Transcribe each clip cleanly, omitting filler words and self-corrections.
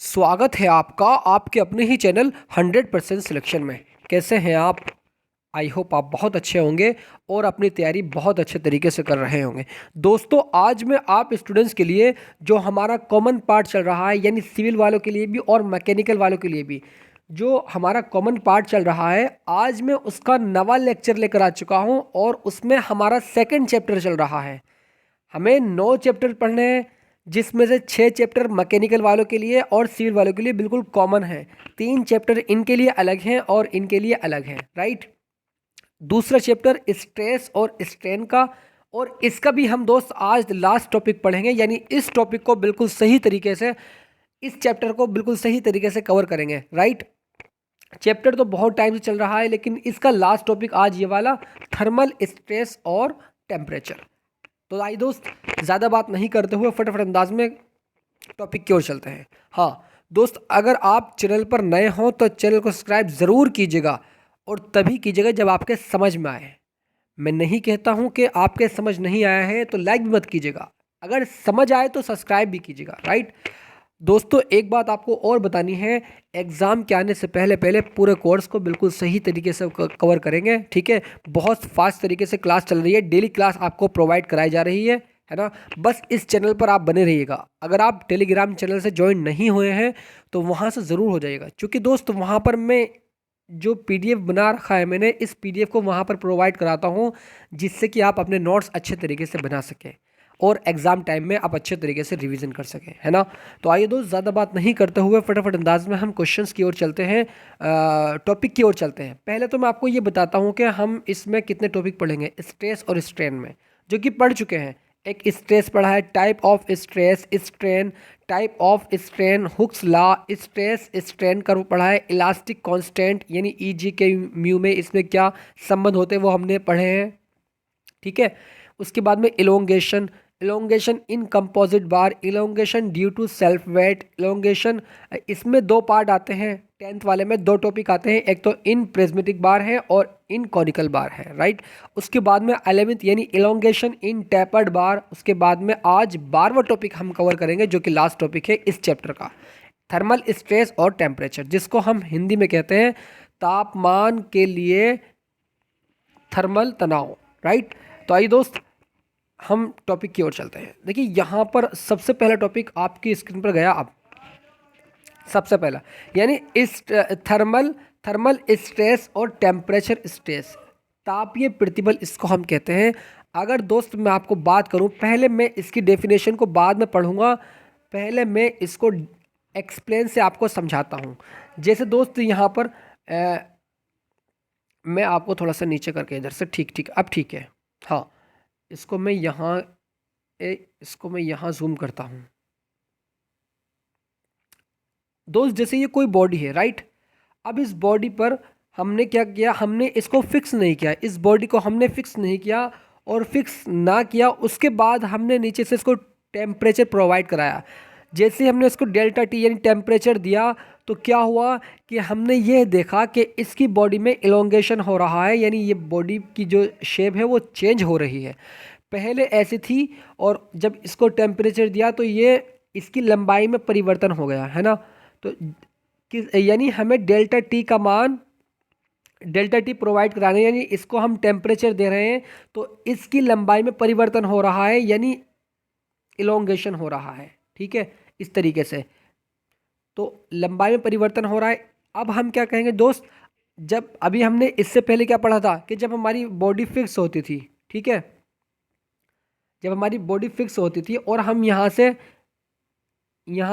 स्वागत है आपका आपके अपने ही चैनल 100% सिलेक्शन में। कैसे हैं आप? आई होप आप बहुत अच्छे होंगे और अपनी तैयारी बहुत अच्छे तरीके से कर रहे होंगे। दोस्तों, आज मैं आप स्टूडेंट्स के लिए जो हमारा कॉमन पार्ट चल रहा है, यानी सिविल वालों के लिए भी और मैकेनिकल वालों के लिए भी जो हमारा कॉमन पार्ट चल रहा है, आज मैं उसका नवा लेक्चर लेकर आ चुका हूं और उसमें हमारा सेकंड चैप्टर चल रहा है। हमें 9 चैप्टर पढ़ने हैं, जिसमें से 6 चैप्टर मैकेनिकल वालों के लिए और सिविल वालों के लिए बिल्कुल कॉमन है। 3 चैप्टर इनके लिए अलग हैं और इनके लिए अलग हैं, राइट। दूसरा चैप्टर स्ट्रेस और स्ट्रेन का, और इसका भी हम दोस्त आज लास्ट टॉपिक पढ़ेंगे, यानी इस टॉपिक को बिल्कुल सही तरीके से, इस चैप्टर को बिल्कुल सही तरीके से कवर करेंगे, राइट। चैप्टर तो बहुत टाइम से चल रहा है, लेकिन इसका लास्ट टॉपिक आज ये वाला, थर्मल स्ट्रेस और टेम्परेचर। तो आइए दोस्त, ज़्यादा बात नहीं करते हुए फटाफट अंदाज में टॉपिक की ओर चलते हैं। हाँ दोस्त, अगर आप चैनल पर नए हों तो चैनल को सब्सक्राइब ज़रूर कीजिएगा, और तभी कीजिएगा जब आपके समझ में आए। मैं नहीं कहता हूँ कि आपके समझ नहीं आया है तो लाइक भी मत कीजिएगा, अगर समझ आए तो सब्सक्राइब भी कीजिएगा, राइट। दोस्तों, एक बात आपको और बतानी है, एग्ज़ाम के आने से पहले पहले पूरे कोर्स को बिल्कुल सही तरीके से कवर करेंगे, ठीक है। बहुत फास्ट तरीके से क्लास चल रही है, डेली क्लास आपको प्रोवाइड कराई जा रही है ना। बस इस चैनल पर आप बने रहिएगा। अगर आप टेलीग्राम चैनल से ज्वाइन नहीं हुए हैं तो वहाँ से ज़रूर हो जाइएगा, क्योंकि दोस्त वहाँ पर मैं जो पीडीएफ बना रखा है मैंने, इस पीडीएफ को वहाँ पर प्रोवाइड कराता हूँ, जिससे कि आप अपने नोट्स अच्छे तरीके से बना सकें और एग्ज़ाम टाइम में आप अच्छे तरीके से रिवीजन कर सकें, है ना। तो आइए दोस्त, ज़्यादा बात नहीं करते हुए फटाफट अंदाज में हम क्वेश्चंस की ओर चलते हैं, टॉपिक की ओर चलते हैं। पहले तो मैं आपको ये बताता हूँ कि हम इसमें कितने टॉपिक पढ़ेंगे स्ट्रेस और स्ट्रेन में, जो कि पढ़ चुके हैं। एक स्ट्रेस पढ़ा है, type of stress, strain, type of strain, Hooke's law, stress strain curve पढ़ा है, इलास्टिक कांस्टेंट यानी ईजी के म्यू में इसमें क्या संबंध होते हैं वो हमने पढ़े हैं, ठीक है। उसके बाद में elongation, elongation in composite bar, elongation due to self weight, elongation, इसमें 2 पार्ट आते हैं। 10th वाले में 2 टॉपिक आते हैं, एक तो इन प्रिज्मेटिक बार है और इन कॉनिकल बार है, राइट। उसके बाद में 11th यानी इलोंगेशन इन टेपर्ड बार। उसके बाद में आज 12वां टॉपिक हम कवर करेंगे, जो कि लास्ट टॉपिक है इस चैप्टर का, थर्मल स्ट्रेस और टेम्परेचर, जिसको हम हिंदी में कहते हैं तापमान के लिए थर्मल तनाव, राइट। तो आइए दोस्त, हम टॉपिक की ओर चलते हैं। देखिए, यहाँ पर सबसे पहला टॉपिक आपकी स्क्रीन पर गया। अब सबसे पहला यानी इस थर्मल थर्मल स्ट्रेस और टेम्परेचर स्ट्रेस, तापीय प्रतिबल इसको हम कहते हैं। अगर दोस्त मैं आपको बात करूं, पहले मैं इसकी डेफिनेशन को बाद में पढ़ूंगा, पहले मैं इसको एक्सप्लेन से आपको समझाता हूं। जैसे दोस्त यहाँ पर मैं आपको थोड़ा सा नीचे करके इधर से, ठीक ठीक अब ठीक है। हाँ, इसको मैं यहाँ जूम करता हूँ। दोस्त, जैसे ये कोई बॉडी है, राइट। अब इस बॉडी पर हमने क्या किया, हमने इसको फिक्स नहीं किया, इस बॉडी को हमने फिक्स नहीं किया, और फिक्स ना किया उसके बाद हमने नीचे से इसको टेम्परेचर प्रोवाइड कराया। जैसे हमने इसको डेल्टा टी यानी टेम्परेचर दिया, तो क्या हुआ कि हमने ये देखा कि इसकी बॉडी में इलोंगेशन हो रहा है, यानी ये बॉडी की जो शेप है वो चेंज हो रही है। पहले ऐसी थी, और जब इसको टेम्परेचर दिया तो ये इसकी लंबाई में परिवर्तन हो गया, है ना। तो यानी हमें डेल्टा टी का मान, डेल्टा टी प्रोवाइड कराने, यानी इसको हम टेम्परेचर दे रहे हैं तो इसकी लंबाई में परिवर्तन हो रहा है, यानी इलोंगेशन हो रहा है, ठीक है, इस तरीके से। तो लंबाई में परिवर्तन हो रहा है। अब हम क्या कहेंगे दोस्त, जब अभी हमने इससे पहले क्या पढ़ा था कि जब हमारी बॉडी फिक्स होती थी, ठीक है, जब हमारी बॉडी फिक्स होती थी और हम यहाँ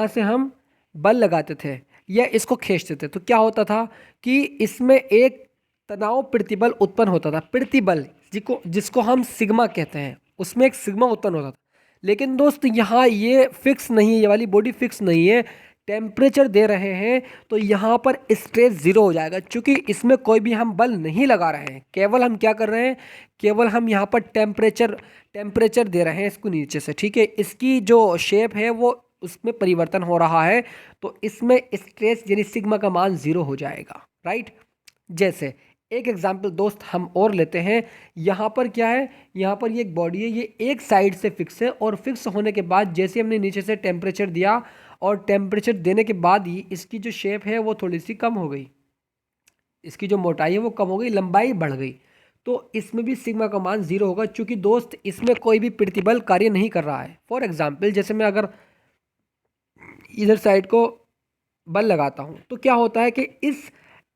से हम बल लगाते थे या इसको खींचते थे, तो क्या होता था कि इसमें एक तनाव प्रतिबल उत्पन्न होता था। प्रतिबल जिसको हम सिग्मा कहते हैं, उसमें एक सिग्मा उत्पन्न होता था। लेकिन दोस्त, यहाँ ये फिक्स नहीं है, ये वाली बॉडी फिक्स नहीं है, टेम्परेचर दे रहे हैं तो यहाँ पर स्ट्रेस ज़ीरो हो जाएगा, क्योंकि इसमें कोई भी हम बल नहीं लगा रहे हैं। केवल हम क्या कर रहे हैं, केवल हम यहाँ पर टेम्परेचर दे रहे हैं इसको नीचे से, ठीक है। इसकी जो शेप है वो उसमें परिवर्तन हो रहा है, तो इसमें स्ट्रेस यानी सिग्मा का मान 0 हो जाएगा, राइट। जैसे एक एग्जांपल दोस्त हम और लेते हैं। यहाँ पर क्या है, यहाँ पर ये एक बॉडी है, ये एक साइड से फिक्स है, और फिक्स होने के बाद जैसे हमने नीचे से टेम्परेचर दिया और टेम्परेचर देने के बाद ही इसकी जो शेप है वो थोड़ी सी कम हो गई, इसकी जो मोटाई है वो कम हो गई, लंबाई बढ़ गई, तो इसमें भी सिग्मा का मान 0 होगा, क्योंकि दोस्त इसमें कोई भी प्रतिबल कार्य नहीं कर रहा है। फॉर एग्जाम्पल जैसे मैं अगर इधर साइड को बल लगाता हूँ तो क्या होता है कि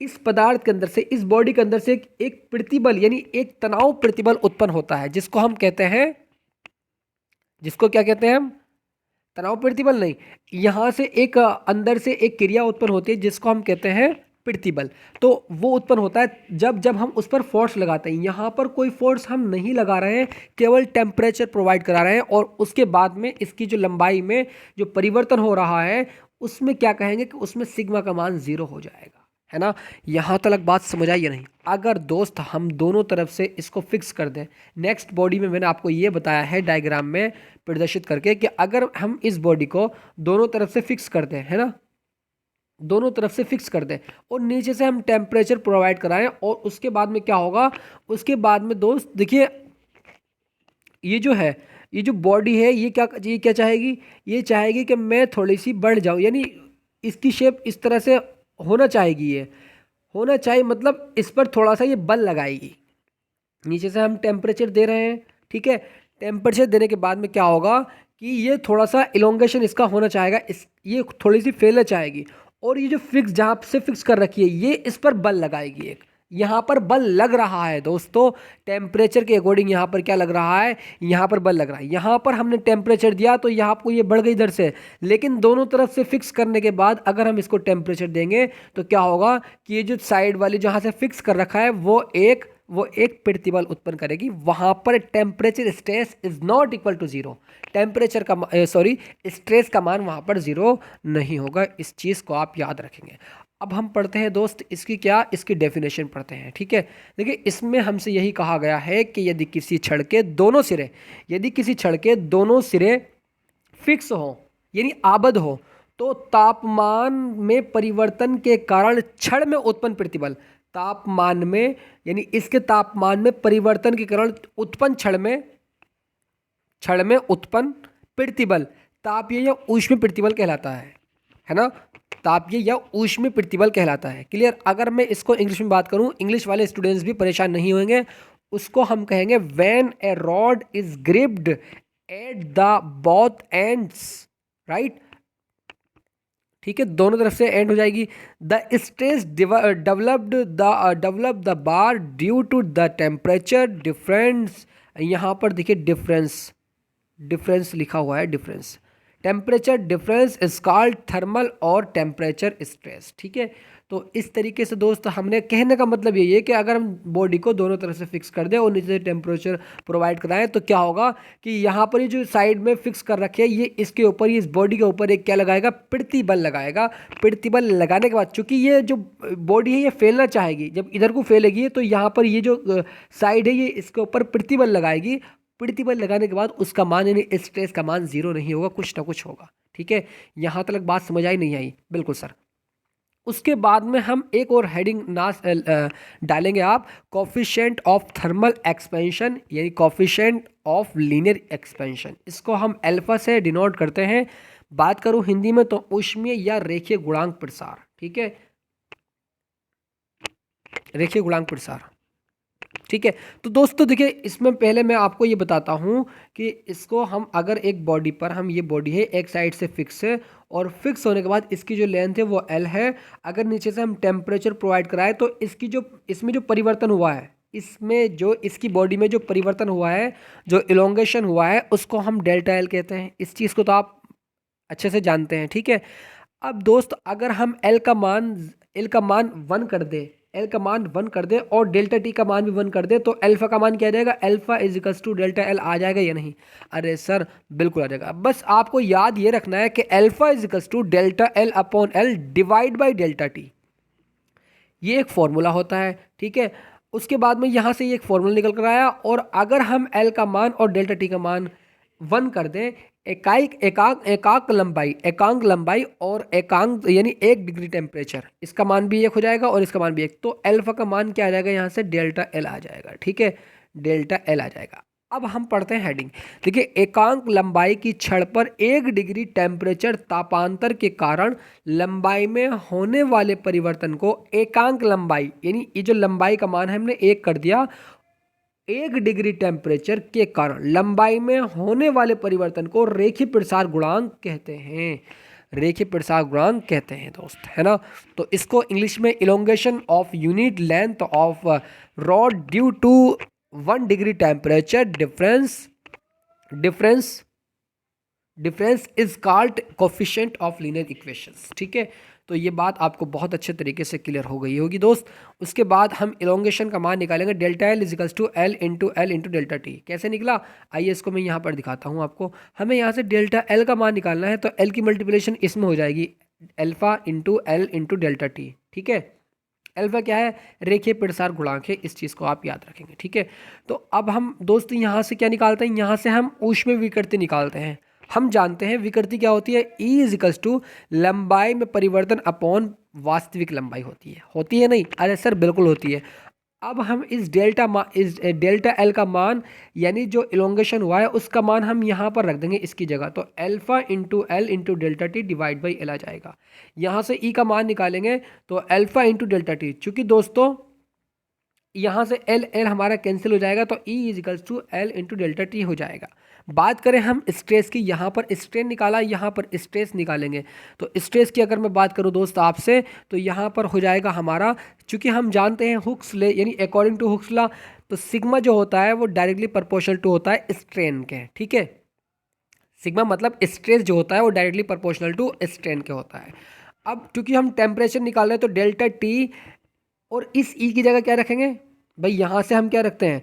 इस पदार्थ के अंदर से, इस बॉडी के अंदर से एक प्रतिबल यानी एक तनाव प्रतिबल उत्पन्न होता है, जिसको हम कहते हैं, जिसको क्या कहते हैं हम, तनाव प्रतिबल नहीं, यहाँ से एक अंदर से एक क्रिया उत्पन्न होती है जिसको हम कहते हैं प्रतिबल। तो वो उत्पन्न होता है जब जब हम उस पर फोर्स लगाते हैं। यहाँ पर कोई फोर्स हम नहीं लगा रहे हैं, केवल टेम्परेचर प्रोवाइड करा रहे हैं, और उसके बाद में इसकी जो लंबाई में जो परिवर्तन हो रहा है उसमें क्या कहेंगे कि उसमें सिग्मा का मान 0 हो जाएगा, है ना। यहाँ तक बात समझ आई या नहीं? अगर दोस्त हम दोनों तरफ से इसको फिक्स कर दें, नेक्स्ट बॉडी में मैंने आपको ये बताया है डायग्राम में प्रदर्शित करके कि अगर हम इस बॉडी को दोनों तरफ से फिक्स कर दें, है ना, दोनों तरफ से फिक्स कर दें और नीचे से हम टेम्परेचर प्रोवाइड कराएं, और उसके बाद में क्या होगा, उसके बाद में दोस्त देखिए ये जो है, ये जो बॉडी है ये क्या चाहेगी, ये चाहेगी कि मैं थोड़ी सी बढ़ जाऊं, यानी इसकी शेप इस तरह से होना चाहेगी, ये होना चाहिए, मतलब इस पर थोड़ा सा ये बल लगाएगी। नीचे से हम टेम्परेचर दे रहे हैं, ठीक है, टेम्परेचर देने के बाद में क्या होगा कि ये थोड़ा सा इलोंगेशन इसका होना चाहेगा, ये थोड़ी सी फैलना चाहेगी, और ये जो फिक्स जहाँ से फिक्स कर रखी है ये इस पर बल लगाएगी। एक यहाँ पर बल लग रहा है दोस्तों, टेम्परेचर के अकॉर्डिंग यहाँ पर क्या लग रहा है, यहाँ पर बल लग रहा है। यहाँ पर हमने टेम्परेचर दिया तो यहाँ आपको ये बढ़ गई इधर से, लेकिन दोनों तरफ से फिक्स करने के बाद अगर हम इसको टेम्परेचर देंगे तो क्या होगा कि ये जो साइड वाली जहाँ से फिक्स कर रखा है वो एक प्रतिबल उत्पन्न करेगी। वहाँ पर temperature stress is not equal to 0, temperature का स्ट्रेस का मान वहाँ पर 0 नहीं होगा। इस चीज़ को आप याद रखेंगे। अब हम पढ़ते हैं दोस्त इसकी डेफिनेशन पढ़ते हैं, ठीक है। देखिए इसमें हमसे यही कहा गया है कि यदि किसी छड़ के दोनों सिरे फिक्स हो यानी आबद्ध हो तो तापमान में परिवर्तन के कारण छड़ में उत्पन्न प्रतिबल, तापमान में यानी इसके तापमान में परिवर्तन के कारण उत्पन्न छड़ में उत्पन्न प्रतिबल तापीय या ऊष्मीय प्रतिबल कहलाता है ना, तापीय या ऊष्मीय प्रतिबल कहलाता है। क्लियर? अगर मैं इसको इंग्लिश में बात करूं, इंग्लिश वाले स्टूडेंट्स भी परेशान नहीं होंगे, उसको हम कहेंगे when a rod is gripped at the both ends, right, ठीक है, दोनों तरफ से एंड हो जाएगी। The stress developed the bar due to the temperature difference, यहाँ पर देखिए डिफरेंस लिखा हुआ है, difference, temperature difference is called thermal और टेम्परेचर स्ट्रेस, ठीक है। तो इस तरीके से दोस्त हमने कहने का मतलब यही है कि अगर हम बॉडी को दोनों तरफ से फिक्स कर दें और नीचे से टेम्परेचर प्रोवाइड कराएं तो क्या होगा कि यहाँ पर ये जो साइड में फिक्स कर रखे हैं ये इसके ऊपर, इस बॉडी के ऊपर एक क्या लगाएगा, प्रतिबल लगाएगा। प्रतिबल लगाने के बाद चूंकि ये जो बॉडी है ये फैलना चाहेगी, जब इधर को फैलेगी तो यहाँ पर ये जो साइड है ये इसके ऊपर प्रतिबल लगाएगी। प्रतिबल लगाने के बाद उसका मान यानी स्ट्रेस का मान 0 नहीं होगा, कुछ ना कुछ होगा, ठीक है। यहाँ तक बात समझ आई नहीं आई? बिल्कुल सर। उसके बाद में हम एक और हेडिंग डालेंगे आप, कोफिशिएंट ऑफ थर्मल एक्सपेंशन यानी कोफिशिएंट ऑफ लीनियर एक्सपेंशन। इसको हम अल्फा से डिनोट करते हैं। बात करूं हिंदी में तो ऊष्मीय या रेखीय गुणांक प्रसार, ठीक है, रेखीय गुणांक प्रसार, ठीक है। तो दोस्तों देखिए इसमें पहले मैं आपको ये बताता हूँ कि इसको हम अगर एक बॉडी पर, हम ये बॉडी है एक साइड से फिक्स है और फिक्स होने के बाद इसकी जो लेंथ है वो L है, अगर नीचे से हम टेम्परेचर प्रोवाइड कराएं तो इसमें जो परिवर्तन हुआ है, इसमें जो इसकी बॉडी में जो परिवर्तन हुआ है, जो इलोंगेशन हुआ है, उसको हम डेल्टा L कहते हैं। इस चीज़ को तो आप अच्छे से जानते हैं, ठीक है। अब दोस्त अगर हम L का मान 1 कर दे, L का मान 1 कर दे और डेल्टा T का मान भी 1 कर दे तो अल्फा का मान क्या आ जाएगा, alpha is equals to delta L आ जाएगा या नहीं? अरे सर बिल्कुल आ जाएगा। बस आपको याद ये रखना है कि alpha is equals to delta L upon L divide by delta T, ये एक फॉर्मूला होता है, ठीक है। उसके बाद में यहाँ से ये एक फॉर्मूला निकल कर आया, और अगर हम L का मान और डेल्टा T का मान 1 कर दें, एकांक लंबाई और एकांक यानी 1 डिग्री टेम्परेचर, इसका मान भी 1 हो जाएगा और इसका मान भी 1, तो अल्फा का मान क्या आ जाएगा, यहाँ से डेल्टा L आ जाएगा, ठीक है, डेल्टा L आ जाएगा। अब हम पढ़ते हैं हेडिंग। देखिए, एकांक लंबाई की छड़ पर 1 डिग्री टेम्परेचर तापांतर के कारण लंबाई में होने वाले परिवर्तन को एकांक लंबाई, यानी ये जो लंबाई का मान है हमने 1 कर दिया, 1 डिग्री टेम्परेचर के कारण लंबाई में होने वाले परिवर्तन को रेखीय प्रसार गुणांक कहते हैं। रेखीय प्रसार गुणांक कहते हैं दोस्त, है ना। तो इसको इंग्लिश में elongation of unit length of rod due to 1 degree temperature difference is called coefficient of linear equations. ठीक है, तो ये बात आपको बहुत अच्छे तरीके से क्लियर हो गई होगी दोस्त। उसके बाद हम इलोंगेशन का मान निकालेंगे, delta L is equals to L into delta T. कैसे निकला, आइए इसको मैं यहाँ पर दिखाता हूँ आपको। हमें यहाँ से डेल्टा एल का मान निकालना है, तो एल की मल्टीप्लिकेशन इसमें हो जाएगी alpha into L into delta T. ठीक है, अल्फा क्या है, रेखीय प्रसार गुणांक है, इस चीज़ को आप याद रखेंगे। ठीक है, तो अब हम दोस्त यहाँ से क्या निकालते हैं, यहाँ से हम ऊष्मीय विकृति निकालते हैं। हम जानते हैं विकृति क्या होती है, ई इजिकल्स टू लंबाई में परिवर्तन अपॉन वास्तविक लंबाई होती है नहीं, अरे सर बिल्कुल होती है। अब हम इस डेल्टा एल का मान, यानी जो इलोंगेशन हुआ है उसका मान हम यहाँ पर रख देंगे इसकी जगह, तो alpha into L into delta T divide by L आ जाएगा। यहाँ से ई का मान निकालेंगे तो अल्फा इंटू डेल्टा टी, चूँकि दोस्तों यहाँ से एल एल हमारा कैंसिल हो जाएगा, तो E equals to L into delta T हो जाएगा। बात करें हम स्ट्रेस की, यहाँ पर स्ट्रेन निकाला, यहाँ पर स्ट्रेस निकालेंगे। तो स्ट्रेस की अगर मैं बात करूँ दोस्त आपसे, तो यहाँ पर हो जाएगा हमारा, चूँकि हम जानते हैं हुक्स ले, यानी अकॉर्डिंग टू हुक्स लॉ, तो सिग्मा जो होता है वो डायरेक्टली प्रोपोर्शनल टू होता है स्ट्रेन के। ठीक है, सिग्मा मतलब स्ट्रेस जो होता है वो डायरेक्टली प्रोपोर्शनल टू स्ट्रेन के होता है। अब चूँकि हम टेम्परेचर निकाल रहे हैं, तो डेल्टा टी और इस ई की जगह क्या रखेंगे भाई, यहाँ से हम क्या रखते हैं,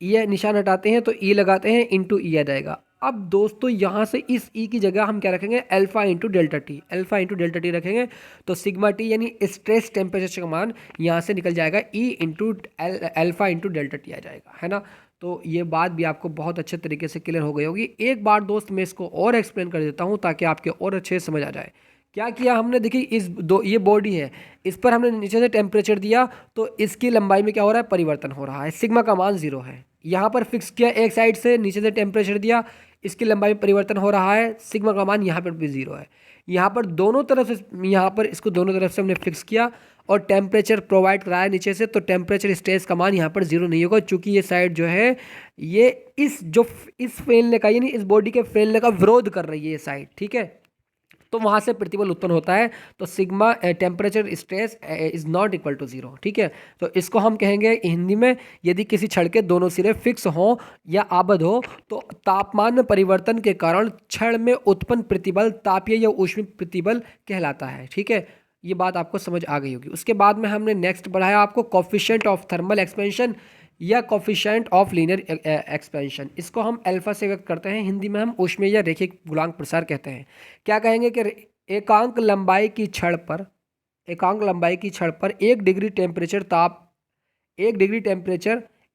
ये निशान हटाते हैं तो ई लगाते हैं, इंटू ई आ जाएगा। अब दोस्तों यहाँ से इस ई की जगह हम क्या रखेंगे, अल्फा इंटू डेल्टा टी रखेंगे, तो सिग्मा टी यानी स्ट्रेस टेम्परेचर का मान यहाँ से निकल जाएगा, E into alpha into delta T आ जाएगा, है ना। तो ये बात भी आपको बहुत अच्छे तरीके से क्लियर हो गई होगी। एक बार दोस्त मैं इसको और एक्सप्लेन कर देता हूँ ताकि आपके और अच्छे से समझ आ जाए। क्या किया हमने, देखिए ये बॉडी है, इस पर हमने नीचे से टेम्परेचर दिया, तो इसकी लंबाई में क्या हो रहा है, परिवर्तन हो रहा है, सिग्मा का मान 0 है। यहाँ पर फिक्स किया, एक साइड से नीचे से टेम्परेचर दिया, इसकी लंबाई में परिवर्तन हो रहा है, सिग्मा का मान यहाँ पर भी 0 है। यहाँ पर दोनों तरफ से, यहाँ पर इसको दोनों तरफ से हमने फिक्स किया और टेम्परेचर प्रोवाइड कराया नीचे से, तो टेम्परेचर स्ट्रेस का मान यहाँ पर 0 नहीं होगा, क्योंकि ये साइड जो है ये इस फैलने का, यानी इस बॉडी के फैलने का विरोध कर रही है ये साइड। ठीक है, तो वहाँ से प्रतिबल उत्पन्न होता है, तो sigma temperature stress is not equal to 0। ठीक है, तो इसको हम कहेंगे हिंदी में, यदि किसी छड़ के दोनों सिरे फिक्स हों या आबद्ध हो, तो तापमान में परिवर्तन के कारण छड़ में उत्पन्न प्रतिबल तापीय या ऊष्मीय प्रतिबल कहलाता है। ठीक है, ये बात आपको समझ आ गई होगी। उसके बाद में हमने नेक्स्ट बढ़ाया आपको कोफिशिएंट ऑफ थर्मल एक्सपेंशन या कोफिशिएंट ऑफ लीनियर एक्सपेंशन। इसको हम अल्फा से व्यक्त करते हैं, हिंदी में हम ऊष्मीय या रैखिक गुणांक प्रसार कहते हैं। क्या कहेंगे कि एकांक लंबाई की छड़ पर 1 डिग्री टेम्परेचर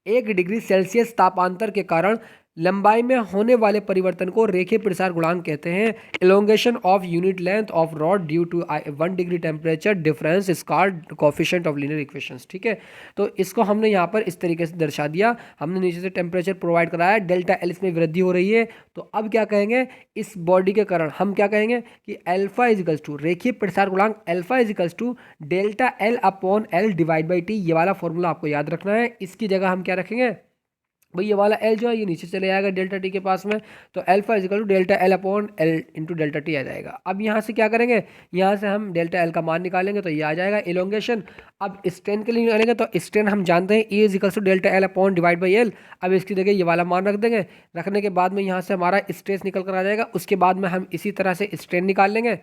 1 डिग्री सेल्सियस तापांतर के कारण लंबाई में होने वाले परिवर्तन को रेखीय प्रसार गुणांक कहते हैं। Elongation of unit length of rod due to 1 degree temperature difference is called coefficient of linear equations. ठीक है, तो इसको हमने यहाँ पर इस तरीके से दर्शा दिया, हमने नीचे से टेम्परेचर प्रोवाइड कराया, डेल्टा एल इसमें वृद्धि हो रही है, तो अब क्या कहेंगे, इस बॉडी के कारण हम क्या कहेंगे कि अल्फा इजिकल्स टू रेखीय प्रसार गुणांक alpha is equals to delta L upon L divide by T. ये वाला फॉर्मूला आपको याद रखना है। इसकी जगह हम क्या रखेंगे भाई, ये वाला एल जो है ये नीचे चले जाएगा डेल्टा टी के पास में, तो alpha equal to delta L upon L into delta T आ जाएगा। अब यहाँ से क्या करेंगे, यहाँ से हम डेल्टा एल का मान निकालेंगे, तो ये आ जाएगा इलोंगेशन। अब स्ट्रेन के लिए निकालेंगे, तो स्ट्रेन हम जानते हैं E equal to delta L upon divide by L. अब इसकी जगह ये वाला मान रख देंगे, रखने के बाद में यहाँ से हमारा स्ट्रेस निकल कर आ जाएगा। उसके बाद में हम इसी तरह से स्ट्रेन निकाल लेंगे।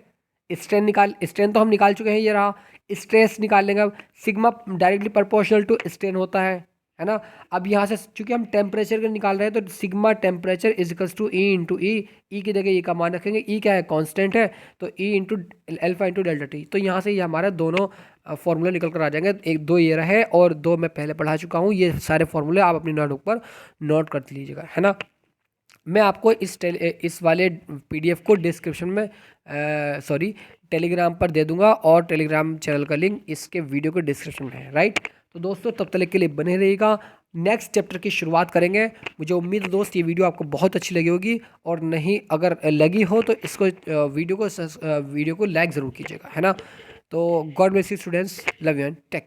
स्ट्रेन तो हम निकाल चुके हैं, ये रहा। स्ट्रेस निकाल लेंगे। अब sigma directly proportional to strain होता है ना। अब यहाँ से चूंकि हम टेम्परेचर के निकाल रहे हैं, तो sigma temperature equals to E into E की जगह ई का मान रखेंगे। ई क्या है, कांस्टेंट है, तो ई into alpha into delta T. तो यहाँ से ये हमारे दोनों फॉर्मूले निकल कर आ जाएंगे। एक दो ये रहे और दो मैं पहले पढ़ा चुका हूँ। ये सारे फॉर्मूले आप अपनी नोटबुक पर नोट कर लीजिएगा, है ना। मैं आपको इस वाले PDF को डिस्क्रिप्शन में टेलीग्राम पर दे दूंगा, और टेलीग्राम चैनल का लिंक इसके वीडियो के डिस्क्रिप्शन में है, राइट। तो दोस्तों तब तक के लिए बने रहिएगा। नेक्स्ट चैप्टर की शुरुआत करेंगे। मुझे उम्मीद है दोस्त ये वीडियो आपको बहुत अच्छी लगी होगी, और नहीं अगर लगी हो तो इसको वीडियो को लाइक ज़रूर कीजिएगा, है ना। तो God bless you students, love you and take.